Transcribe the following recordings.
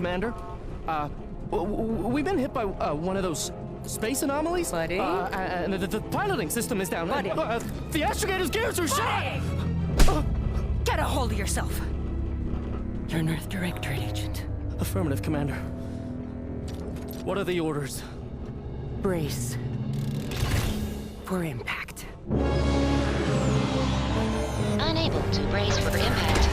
Commander. We've been hit by one of those space anomalies. Buddy? And the piloting system is down. Buddy? The astrogator's gears are shot! Get a hold of yourself. You're an Earth Directorate agent. Affirmative, Commander. What are the orders? Brace for impact. Unable to brace for impact.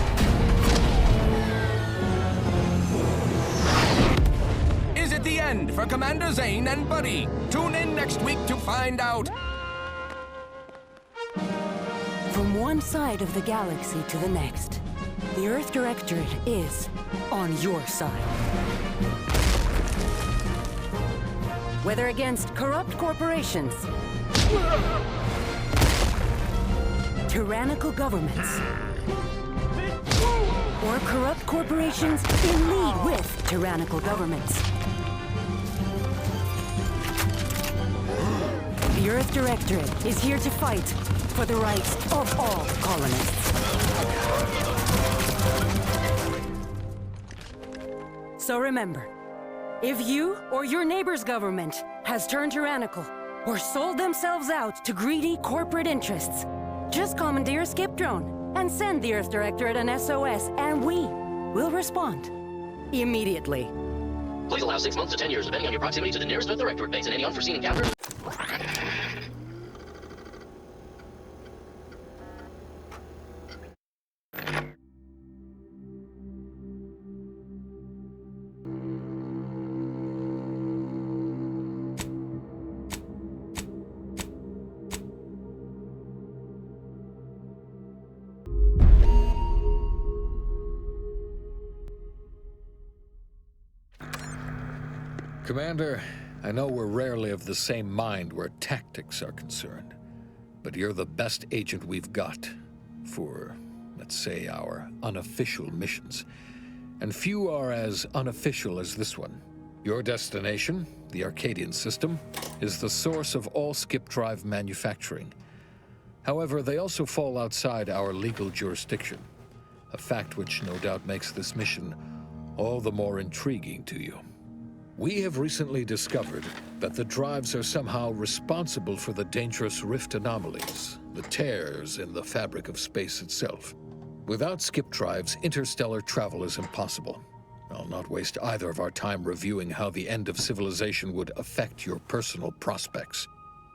Is it the end for Commander Zane and Buddy? Tune in next week to find out. From one side of the galaxy to the next, the Earth Directorate is on your side. Whether against corrupt corporations, tyrannical governments, or corrupt corporations in league with tyrannical governments. The Earth Directorate is here to fight for the rights of all colonists. So remember, if you or your neighbor's government has turned tyrannical or sold themselves out to greedy corporate interests, just commandeer a skip drone and send the Earth Directorate an SOS, and we will respond immediately. Please allow 6 months to 10 years, depending on your proximity to the nearest Earth Directorate base and any unforeseen encounters. Commander, I know we're rarely of the same mind where tactics are concerned, but you're the best agent we've got for, let's say, our unofficial missions. And few are as unofficial as this one. Your destination, the Arcadian system, is the source of all skip drive manufacturing. However, they also fall outside our legal jurisdiction, a fact which no doubt makes this mission all the more intriguing to you. We have recently discovered that the drives are somehow responsible for the dangerous rift anomalies, the tears in the fabric of space itself. Without skip drives, interstellar travel is impossible. I'll not waste either of our time reviewing how the end of civilization would affect your personal prospects.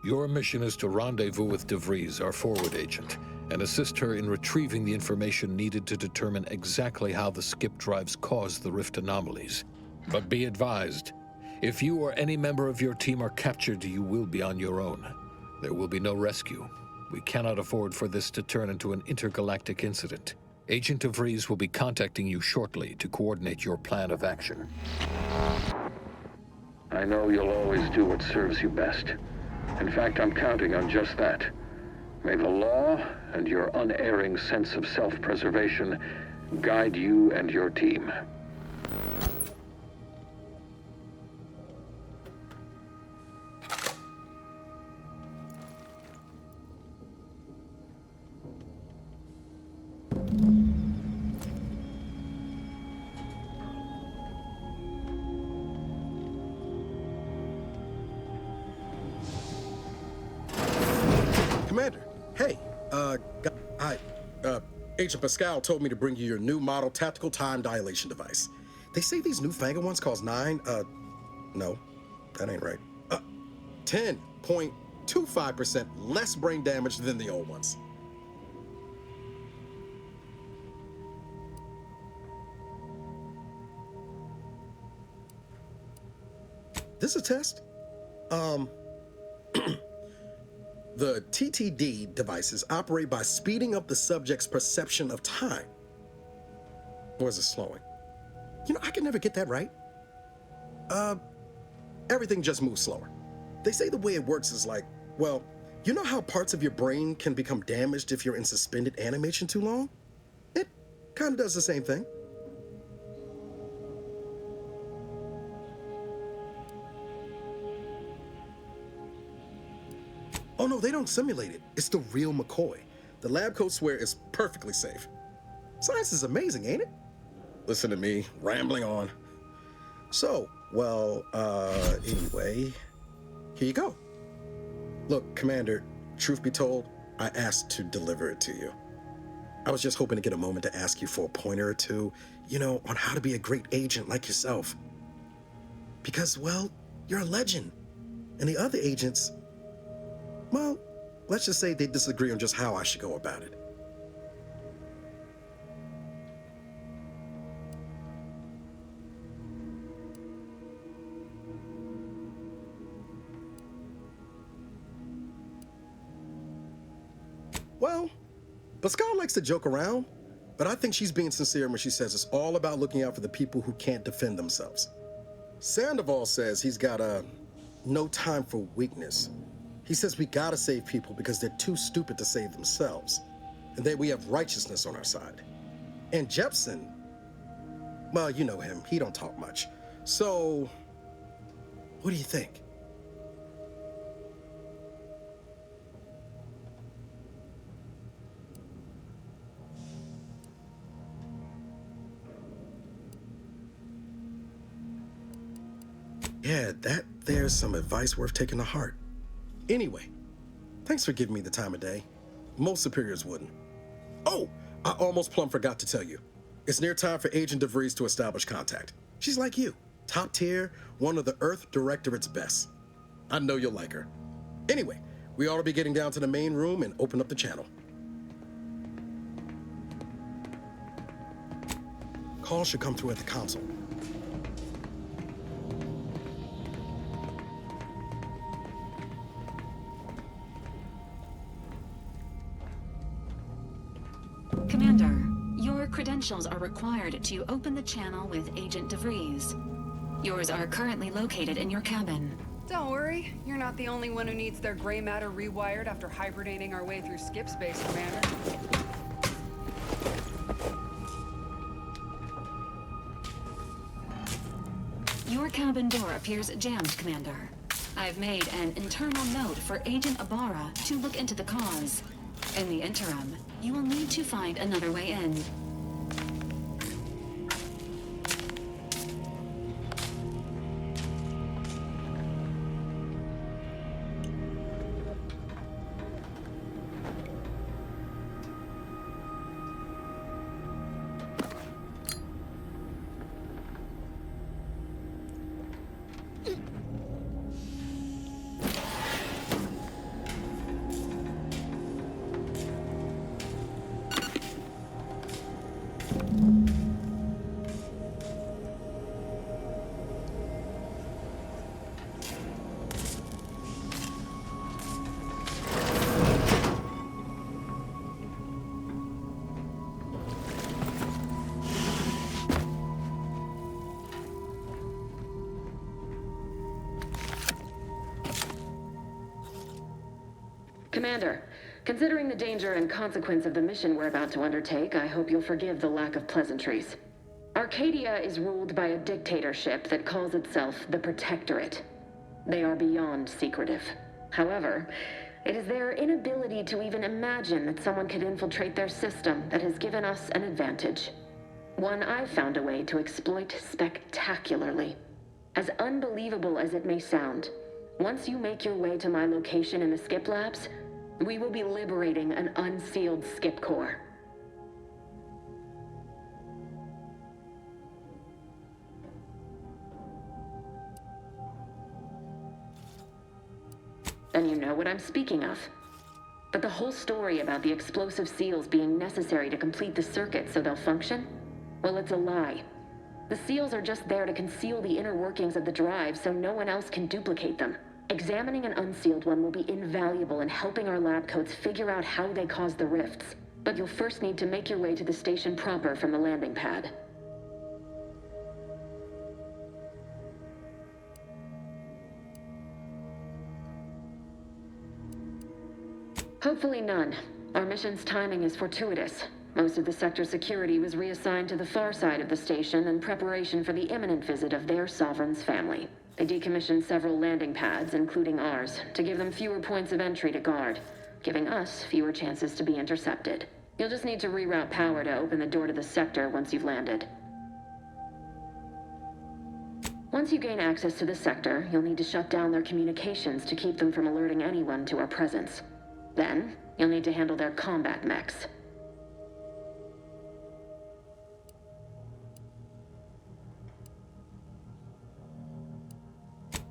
Your mission is to rendezvous with DeVries, our forward agent, and assist her in retrieving the information needed to determine exactly how the skip drives cause the rift anomalies. But be advised, if you or any member of your team are captured, you will be on your own. There will be no rescue. We cannot afford for this to turn into an intergalactic incident. Agent DeVries will be contacting you shortly to coordinate your plan of action. I know you'll always do what serves you best. In fact, I'm counting on just that. May the law and your unerring sense of self-preservation guide you and your team. Commander, hey, Agent Pascal told me to bring you your new model tactical time dilation device. They say these newfangled ones cost no, that ain't right. 10.25% less brain damage than the old ones. This a test? The TTD devices operate by speeding up the subject's perception of time. Or is it slowing? You know, I can never get that right. Everything just moves slower. They say the way it works is like, well, you know how parts of your brain can become damaged if you're in suspended animation too long? It kind of does the same thing. Oh no, they don't simulate it. It's the real McCoy. The lab coats swear it's perfectly safe. Science is amazing, ain't it? Listen to me, rambling on. So, well, anyway, here you go. Look, Commander, truth be told, I asked to deliver it to you. I was just hoping to get a moment to ask you for a pointer or two, you know, on how to be a great agent like yourself. Because, well, you're a legend. And the other agents, well, let's just say they disagree on just how I should go about it. Well, Pascal likes to joke around, but I think she's being sincere when she says it's all about looking out for the people who can't defend themselves. Sandoval says he's got no time for weakness. He says we gotta save people because they're too stupid to save themselves, and that we have righteousness on our side. And Jepson, well, you know him, he don't talk much. So, what do you think? Yeah, there's some advice worth taking to heart. Anyway, thanks for giving me the time of day. Most superiors wouldn't. Oh, I almost plumb forgot to tell you. It's near time for Agent DeVries to establish contact. She's like you, top tier, one of the Earth Directorate's best. I know you'll like her. Anyway, we ought to be getting down to the main room and open up the channel. Call should come through at the console. Commander, your credentials are required to open the channel with Agent DeVries. Yours are currently located in your cabin. Don't worry, you're not the only one who needs their gray matter rewired after hibernating our way through skip space, Commander. Your cabin door appears jammed, Commander. I've made an internal note for Agent Ibarra to look into the cause. In the interim, you will need to find another way in. Commander, considering the danger and consequence of the mission we're about to undertake, I hope you'll forgive the lack of pleasantries. Arcadia is ruled by a dictatorship that calls itself the Protectorate. They are beyond secretive. However, it is their inability to even imagine that someone could infiltrate their system that has given us an advantage. One I've found a way to exploit spectacularly. As unbelievable as it may sound, once you make your way to my location in the skip labs, we will be liberating an unsealed skip core. And you know what I'm speaking of. But the whole story about the explosive seals being necessary to complete the circuit so they'll function? Well, it's a lie. The seals are just there to conceal the inner workings of the drive so no one else can duplicate them. Examining an unsealed one will be invaluable in helping our lab coats figure out how they cause the rifts. But you'll first need to make your way to the station proper from the landing pad. Hopefully none. Our mission's timing is fortuitous. Most of the sector's security was reassigned to the far side of the station in preparation for the imminent visit of their sovereign's family. They decommissioned several landing pads, including ours, to give them fewer points of entry to guard, giving us fewer chances to be intercepted. You'll just need to reroute power to open the door to the sector once you've landed. Once you gain access to the sector, you'll need to shut down their communications to keep them from alerting anyone to our presence. Then, you'll need to handle their combat mechs.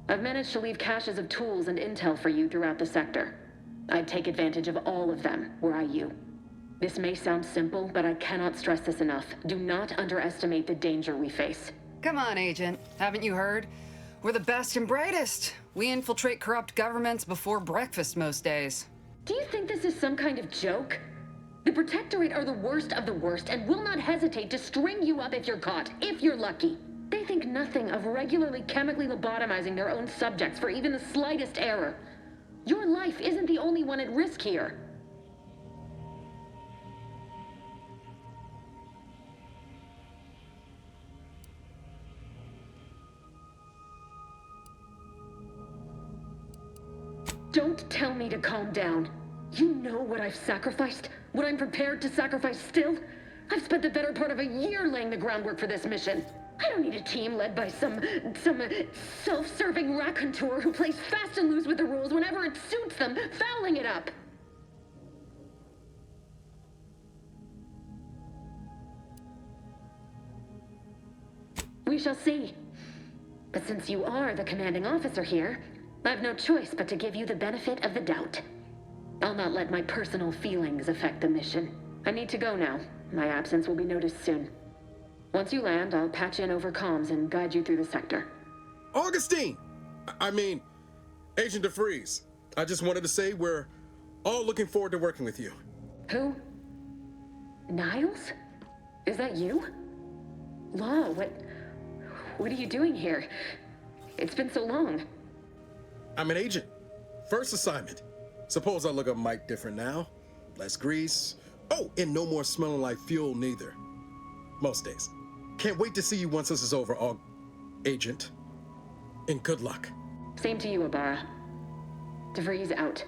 I've managed to leave caches of tools and intel for you throughout the sector. I'd take advantage of all of them, were I you. This may sound simple, but I cannot stress this enough. Do not underestimate the danger we face. Come on, Agent. Haven't you heard? We're the best and brightest. We infiltrate corrupt governments before breakfast most days. Do you think this is some kind of joke? The Protectorate are the worst of the worst and will not hesitate to string you up if you're caught, if you're lucky. They think nothing of regularly chemically lobotomizing their own subjects for even the slightest error. Your life isn't the only one at risk here. Don't tell me to calm down. You know what I've sacrificed? What I'm prepared to sacrifice still? I've spent the better part of a year laying the groundwork for this mission. I don't need a team led by some self-serving raconteur who plays fast and loose with the rules whenever it suits them, fouling it up. We shall see. But since you are the commanding officer here, I've no choice but to give you the benefit of the doubt. I'll not let my personal feelings affect the mission. I need to go now. My absence will be noticed soon. Once you land, I'll patch in over comms and guide you through the sector. Augustine! I mean, Agent DeFreeze. I just wanted to say we're all looking forward to working with you. Who? Niles? Is that you? Law, what are you doing here? It's been so long. I'm an agent. First assignment. Suppose I look a mite different now. Less grease. Oh, and no more smelling like fuel neither. Most days. Can't wait to see you once this is over, Agent. And good luck. Same to you, Ibarra. DeVries out.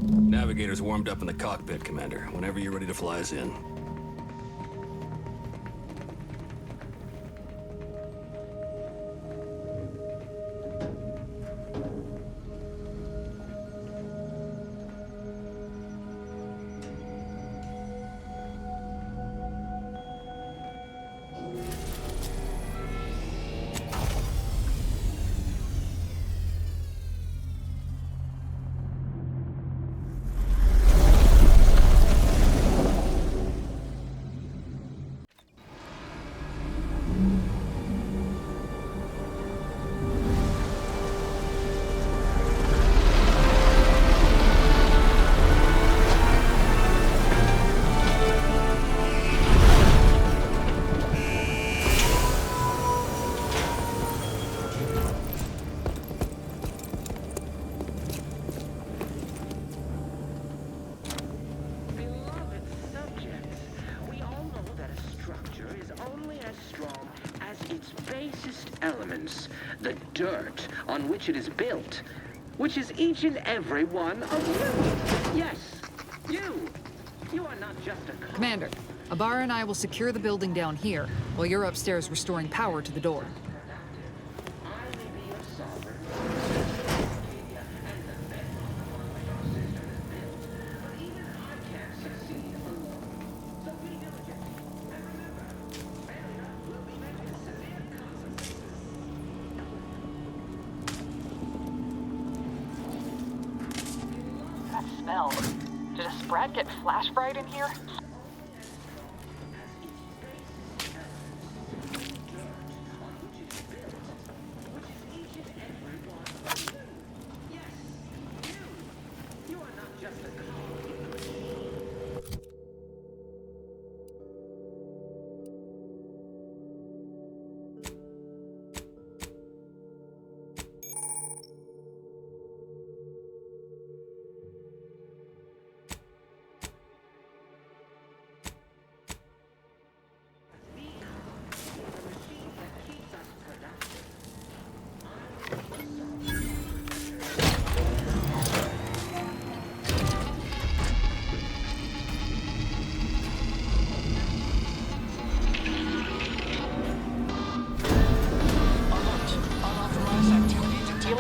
Navigator's warmed up in the cockpit, Commander. Whenever you're ready to fly us in. Elements, the dirt on which it is built, which is each and every one of you. Yes, you. You are not just a... Commander, Ibarra and I will secure the building down here, while you're upstairs restoring power to the door. Did a Sprat get flash fried in here?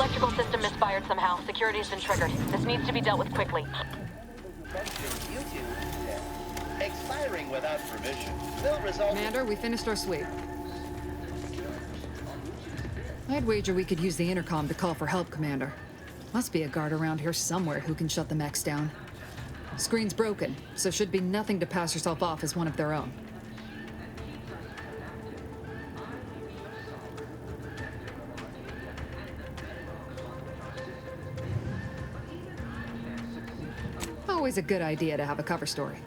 electrical system misfired somehow. Security's been triggered. This needs to be dealt with quickly. Expiring without permission will result. Commander, we finished our sweep. I'd wager we could use the intercom to call for help, Commander. Must be a guard around here somewhere who can shut the mechs down. Screen's broken, so should be nothing to pass yourself off as one of their own. Always a good idea to have a cover story.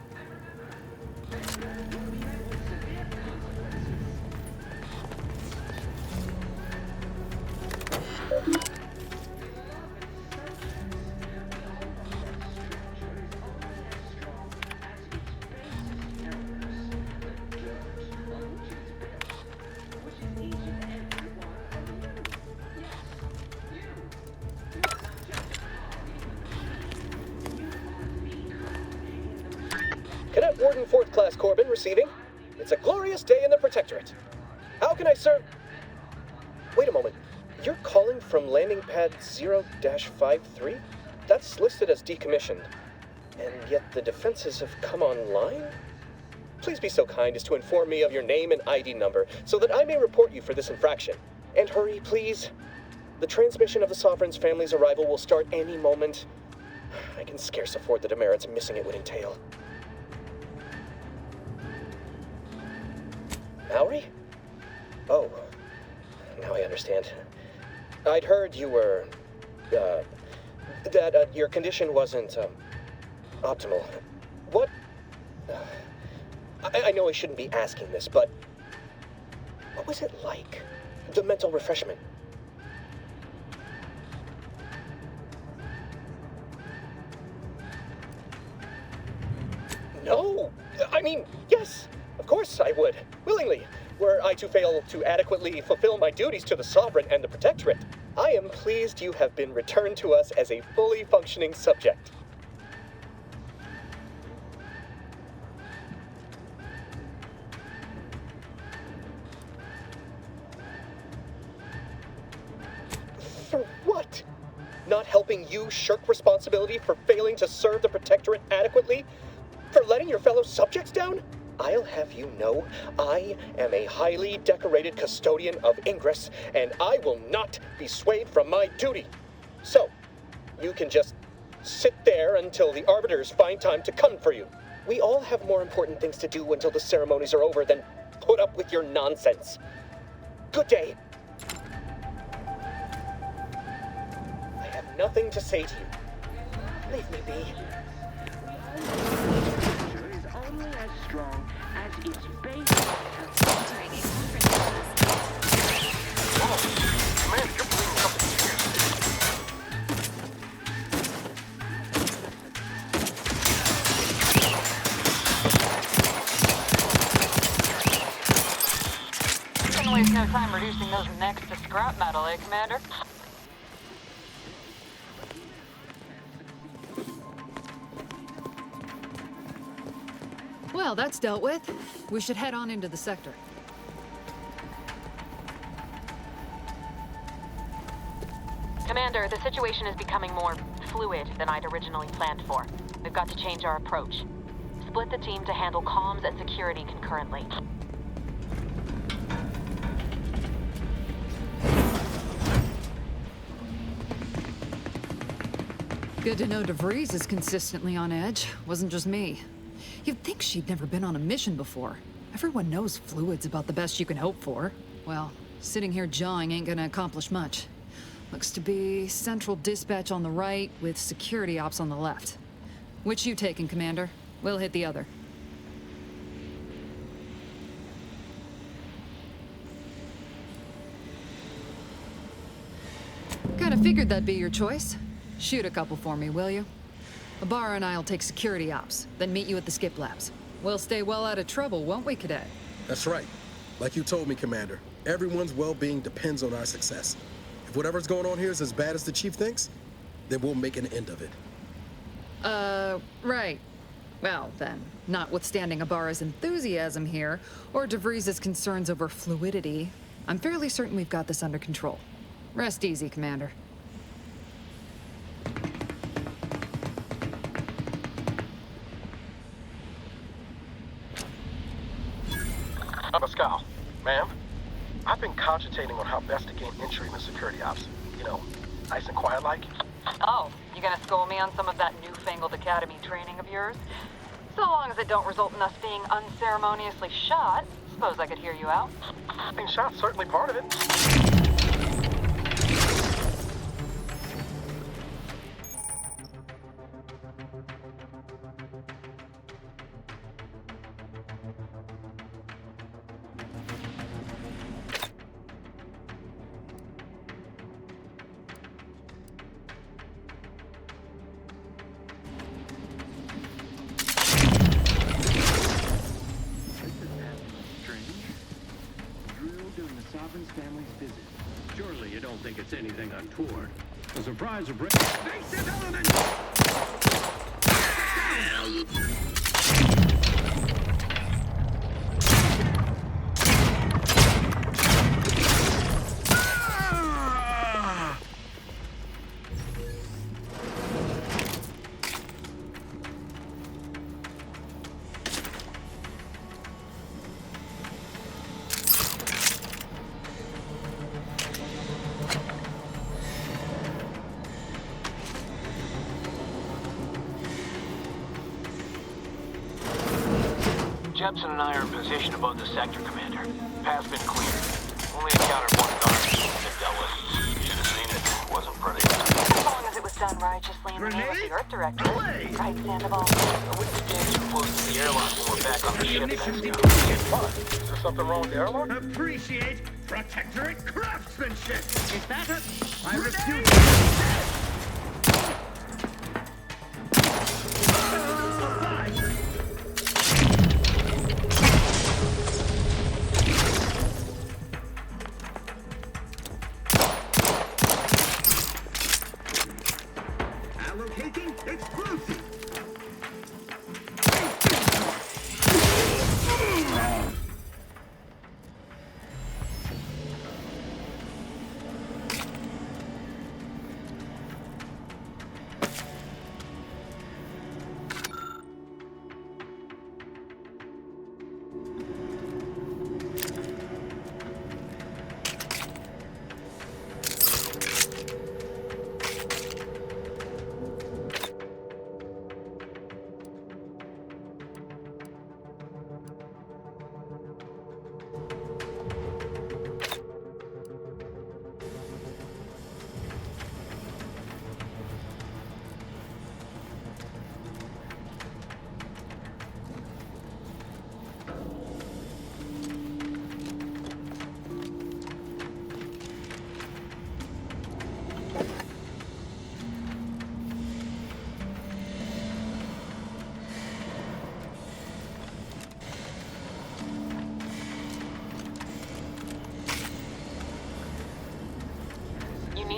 Cadet Warden 4th Class Corbin receiving. It's a glorious day in the Protectorate. How can I serve? Wait a moment. You're calling from landing pad 0-53? That's listed as decommissioned. And yet the defenses have come online? Please be so kind as to inform me of your name and ID number so that I may report you for this infraction. And hurry, please. The transmission of the Sovereign's family's arrival will start any moment. I can scarce afford the demerits missing it would entail. Maori? Oh, now I understand. I'd heard you were, that your condition wasn't, optimal. What? I know I shouldn't be asking this, but what was it like? The mental refreshment? No! I mean, yes! Of course I would, willingly, were I to fail to adequately fulfill my duties to the Sovereign and the Protectorate. I am pleased you have been returned to us as a fully functioning subject. For what? Not helping you shirk responsibility for failing to serve the Protectorate adequately? For letting your fellow subjects down? I'll have you know, I am a highly decorated custodian of Ingress, and I will not be swayed from my duty. So, you can just sit there until the Arbiters find time to come for you. We all have more important things to do until the ceremonies are over than put up with your nonsense. Good day. I have nothing to say to you. Leave me be. Is only as strong as its base. Couldn't waste no time reducing those necks to scrap metal, eh, Commander? Well, that's dealt with. We should head on into the sector. Commander, the situation is becoming more fluid than I'd originally planned for. We've got to change our approach. Split the team to handle comms and security concurrently. Good to know DeVries is consistently on edge. Wasn't just me. You'd think she'd never been on a mission before. Everyone knows fluid's about the best you can hope for. Well, sitting here jawing ain't gonna accomplish much. Looks to be central dispatch on the right with security ops on the left. Which you taking, Commander? We'll hit the other. Kinda figured that'd be your choice. Shoot a couple for me, will you? Ibarra and I'll take security ops, then meet you at the skip labs. We'll stay well out of trouble, won't we, Cadet? That's right. Like you told me, Commander, everyone's well-being depends on our success. If whatever's going on here is as bad as the Chief thinks, then we'll make an end of it. Right. Well, then, notwithstanding Ibarra's enthusiasm here, or DeVries' concerns over fluidity, I'm fairly certain we've got this under control. Rest easy, Commander. Pascal, ma'am, I've been cogitating on how best to gain entry in the security ops. You know, nice and quiet like. Oh, you gonna school me on some of that newfangled academy training of yours? So long as it don't result in us being unceremoniously shot, suppose I could hear you out. Being shot's certainly part of it. Family's visit. Surely you don't think it's anything untoward. A surprise or break. Basic element! Jepson and I are in position above the sector, Commander. Path's been cleared. Only encountered one guard that dealt with. Should have seen it. Wasn't pretty. As long as it was done righteously in the name of the Earth Director. Right, Sandoval? We stayed too close to the airlock when we're back on the ship next time. What? Is there something wrong with the airlock? Appreciate Protectorate craftsmanship! Is that a... I refuse...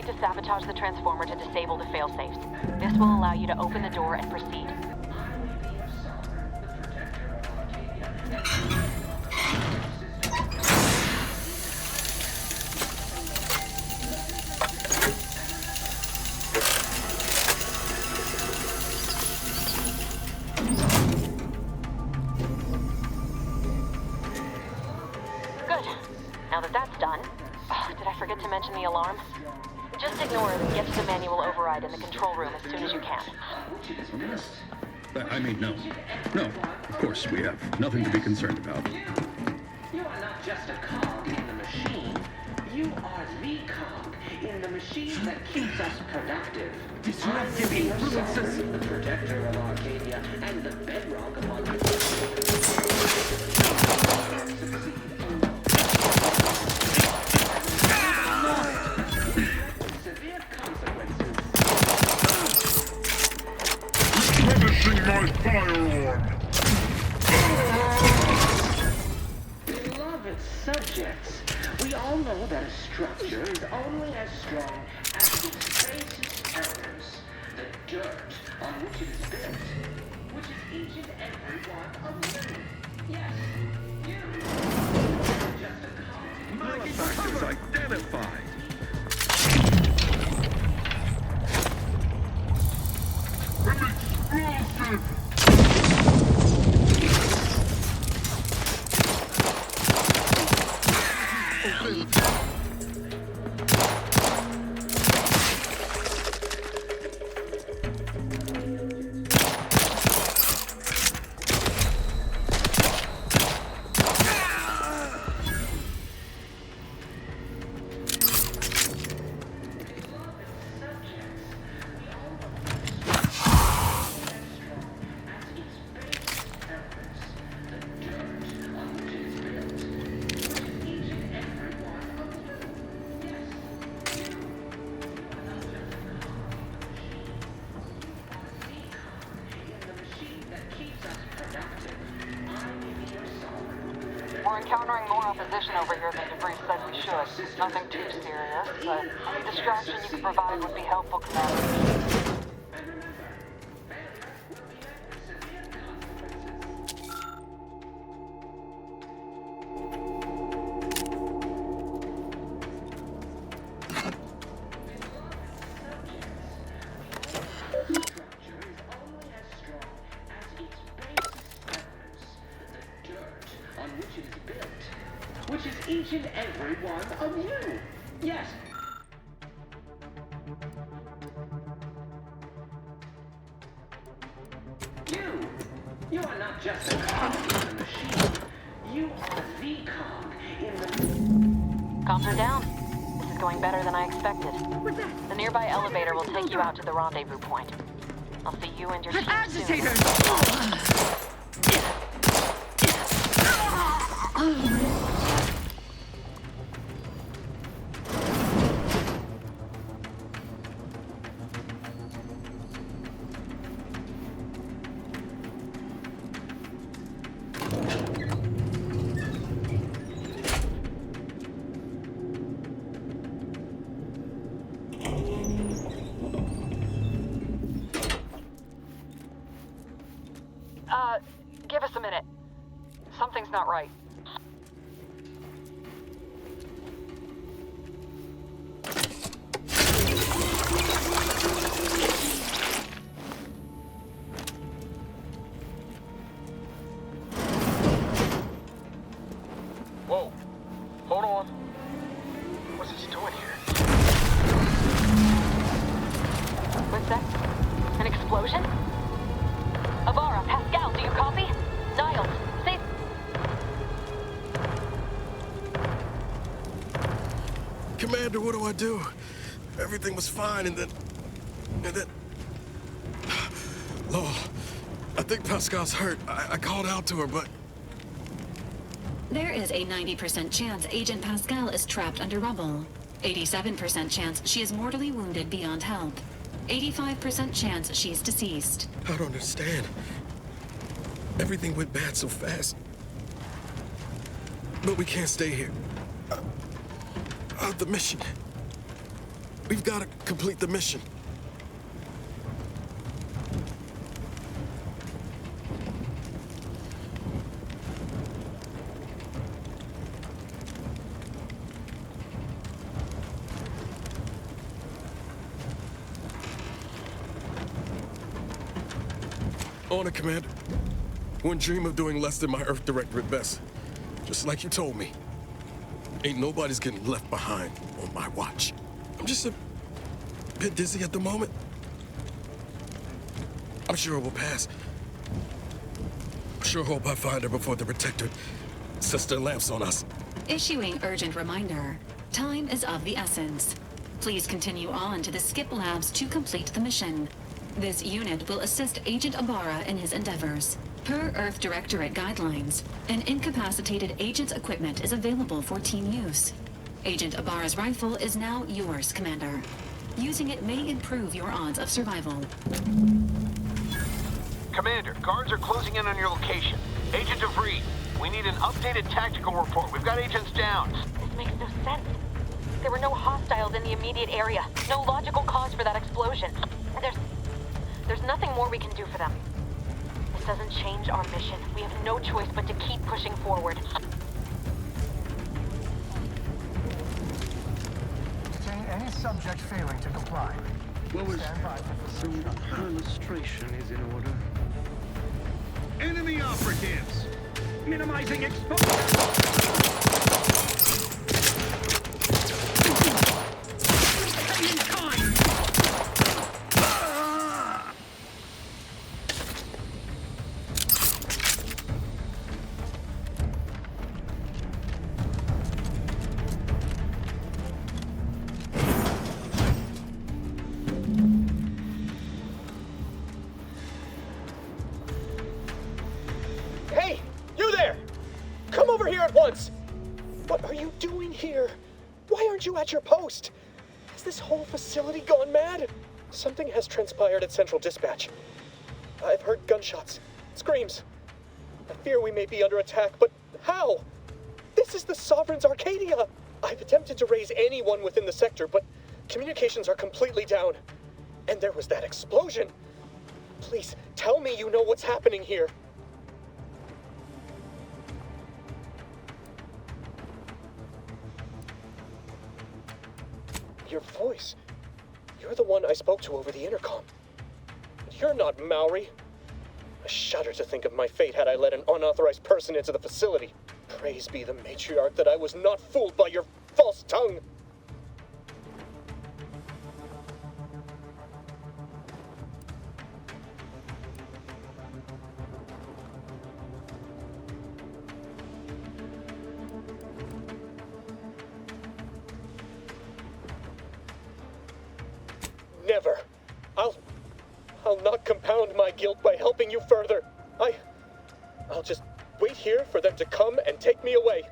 To sabotage the transformer to disable the failsafes. This will allow you to open the door and proceed. Good. Now that that's done... Oh, did I forget to mention the alarm? Just ignore it and get to the manual override in the control room as soon as you can. I mean, no. No, of course, we have nothing to be concerned about. You are not just a cog in the machine. You are the cog in the machine that keeps us productive. Disruptive influences. The protector of Arcadia and the bedrock of our My firearm! Beloved subjects, we all know that a structure is only as strong as its basis elders, the dirt on which it is built, which is each and every one of you. Yes, you. Just a cog. Malefactors identified! We're encountering more opposition over here than Debris said we should. Nothing too serious, but any distraction you could provide would be helpful, Commander. Which is each and every one of you. Yes. You are not just a cog in the machine. You are the cog in the... Comms are down. This is going better than I expected. What's that? The nearby elevator will take you out to the rendezvous point. I'll see you and your team Agitators! Give us a minute. Something's not right. Whoa. Hold on. What's this doing here? What's that? An explosion? Avara, Pascal, do you copy? Niles, say... Commander, what do I do? Everything was fine, and then... Lol, I think Pascal's hurt. I called out to her, but... There is a 90% chance Agent Pascal is trapped under rubble. 87% chance she is mortally wounded beyond help. 85% chance she's deceased. I don't understand. Everything went bad so fast. But we can't stay here. The mission. We've got to complete the mission. On it, Commander. Wouldn't dream of doing less than my Earth Director at best. Just like you told me. Ain't nobody's getting left behind on my watch. I'm just a bit dizzy at the moment. I'm sure it will pass. I sure hope I find her before the Protectorate sets their lamps on us. Issuing urgent reminder. Time is of the essence. Please continue on to the Skip Labs to complete the mission. This unit will assist Agent Ibarra in his endeavors. Per Earth Directorate guidelines, an incapacitated agent's equipment is available for team use. Agent Ibarra's rifle is now yours, Commander. Using it may improve your odds of survival. Commander, guards are closing in on your location. Agent DeVries, we need an updated tactical report. We've got agents down. This makes no sense. There were no hostiles in the immediate area. No logical cause for that explosion. There's nothing more we can do for them. This doesn't change our mission. We have no choice but to keep pushing forward. Detain any subject failing to comply. Stand by for So illustration is in order. Enemy operatives! Minimizing exposure! here at once! What are you doing here? Why aren't you at your post? Has this whole facility gone mad? Something has transpired at Central Dispatch. I've heard gunshots, screams. I fear we may be under attack, but how? This is the Sovereign's Arcadia! I've attempted to raise anyone within the sector, but communications are completely down. And there was that explosion! Please, tell me you know what's happening here. Your voice. You're the one I spoke to over the intercom. You're not Maori. I shudder to think of my fate had I let an unauthorized person into the facility. Praise be the matriarch that I was not fooled by your false tongue. Never. I'll not compound my guilt by helping you further. I'll just wait here for them to come and take me away.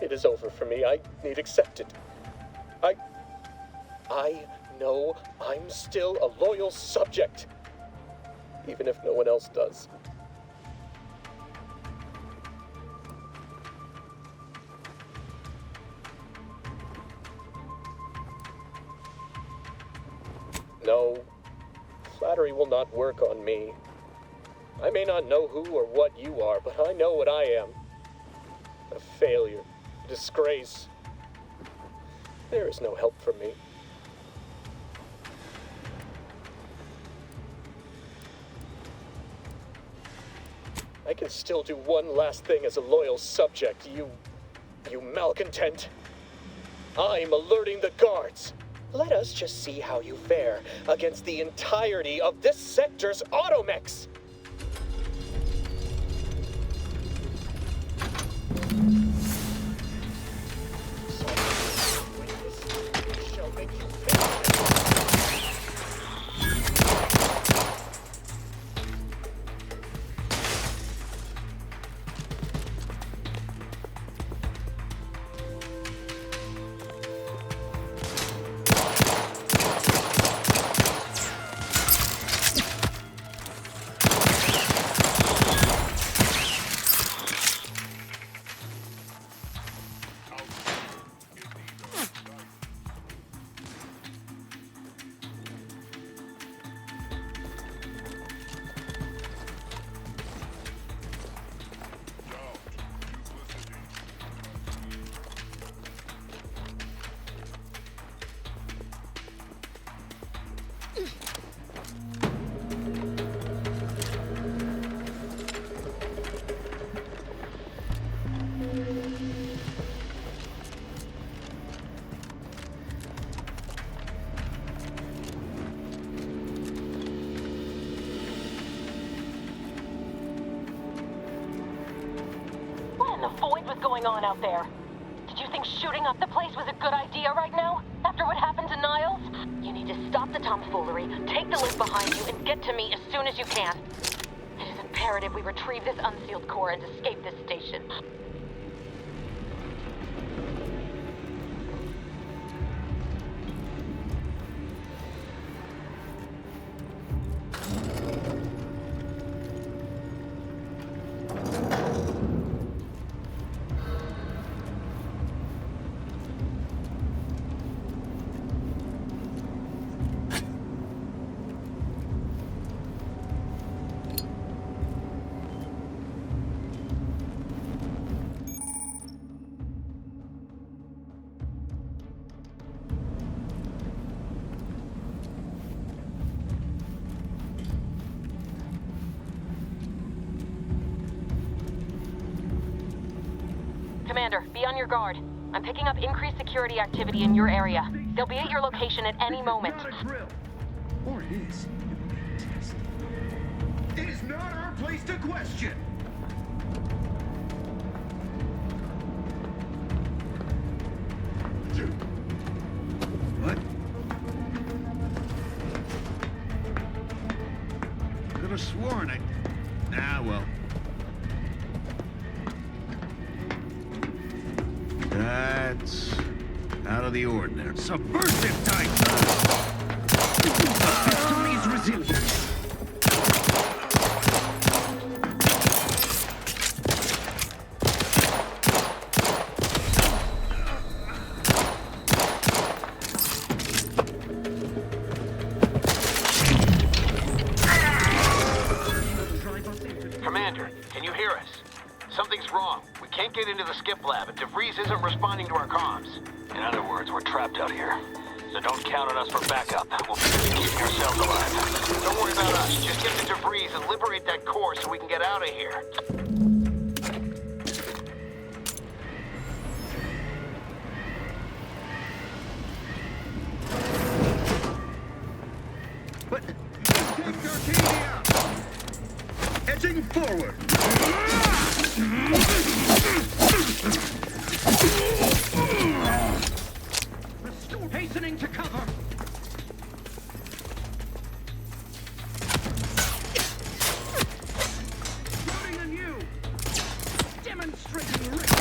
It is over for me. I need accept it. I know I'm still a loyal subject, even if no one else does. No, flattery will not work on me. I may not know who or what you are, but I know what I am. A failure, a disgrace. There is no help for me. I can still do one last thing as a loyal subject, you malcontent. I'm alerting the guards. Let us just see how you fare against the entirety of this sector's automechs. On out there. Did you think shooting up the place was a good idea right now? After what happened to Niles? You need to stop the tomfoolery, take the lift behind you, and get to me as soon as you can. It is imperative we retrieve this unsealed core and escape this station. Commander, be on your guard. I'm picking up increased security activity in your area. They'll be at your location at any moment. Or it is. It is not our place to question. What? I could have sworn I... Ah, well. That's out of the ordinary. Subversive type! Tony's resilient. Commander, can you hear us? Something's wrong. We can't get into the skip lab, and DeVries isn't responding to our comms. In other words, we're trapped out here. So don't count on us for backup. We'll be busy keeping ourselves alive. Don't worry about us. Just get to DeVries and liberate that core so we can get out of here. What? Take Arcadia! Edging forward! Hastening to cover! Shooting on you! Demonstrating risk!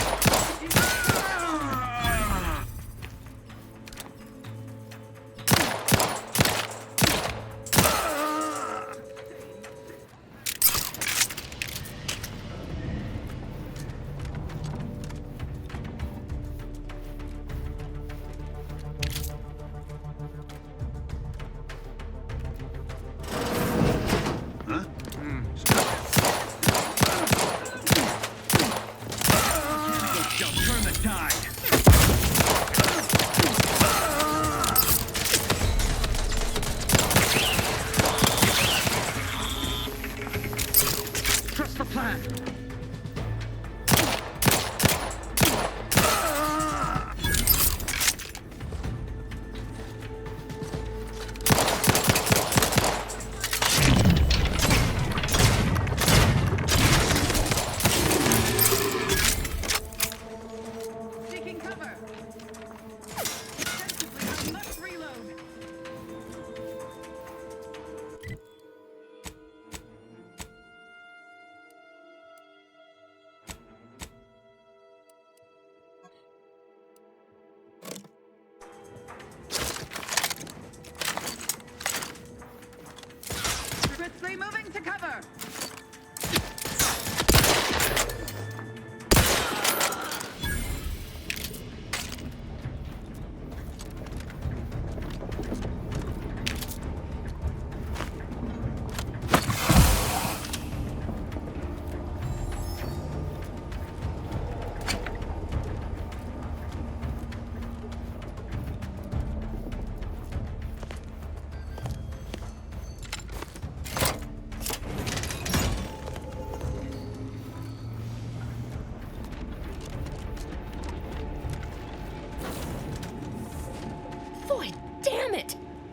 Moving to cover!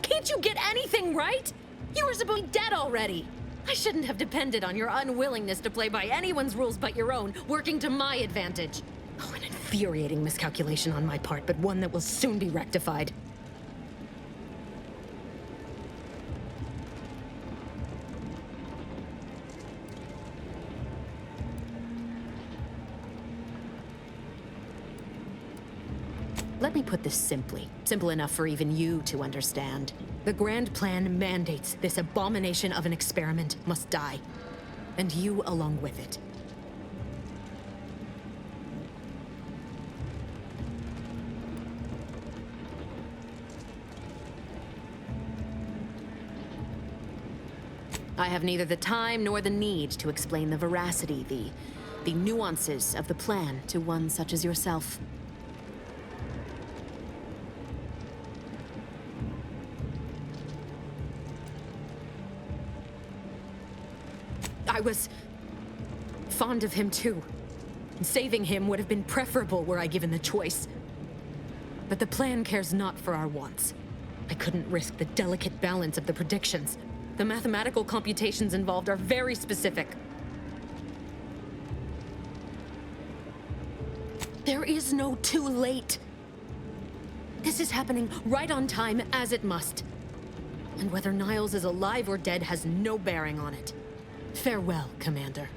Can't you get anything right? You were supposed to be dead already. I shouldn't have depended on your unwillingness to play by anyone's rules but your own, working to my advantage. Oh, an infuriating miscalculation on my part, but one that will soon be rectified. Let me put this simply. Simple enough for even you to understand. The grand plan mandates this abomination of an experiment must die. And you along with it. I have neither the time nor the need to explain the veracity, the nuances of the plan to one such as yourself. I was fond of him too. Saving him would have been preferable were I given the choice. But the plan cares not for our wants. I couldn't risk the delicate balance of the predictions. The mathematical computations involved are very specific. There is no too late. This is happening right on time, as it must. And whether Niles is alive or dead has no bearing on it. Farewell, Commander.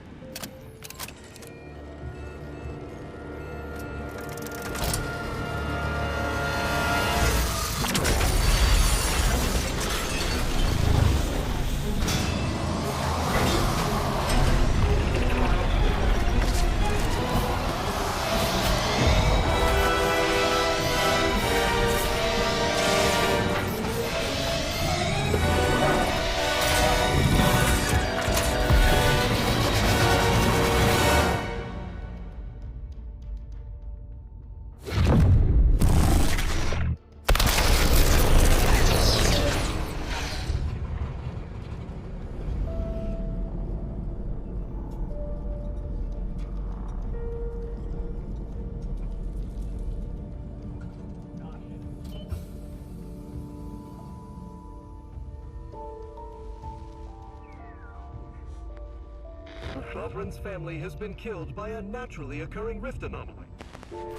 Sovereign's family has been killed by a naturally occurring rift anomaly.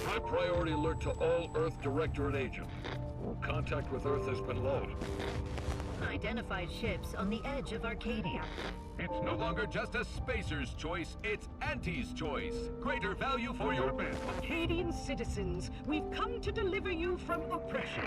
High priority alert to all Earth Directorate agents. Contact with Earth has been low. Identified ships on the edge of Arcadia. It's no longer just a spacer's choice, it's Auntie's choice. Greater value for your bid. Arcadian citizens, we've come to deliver you from oppression.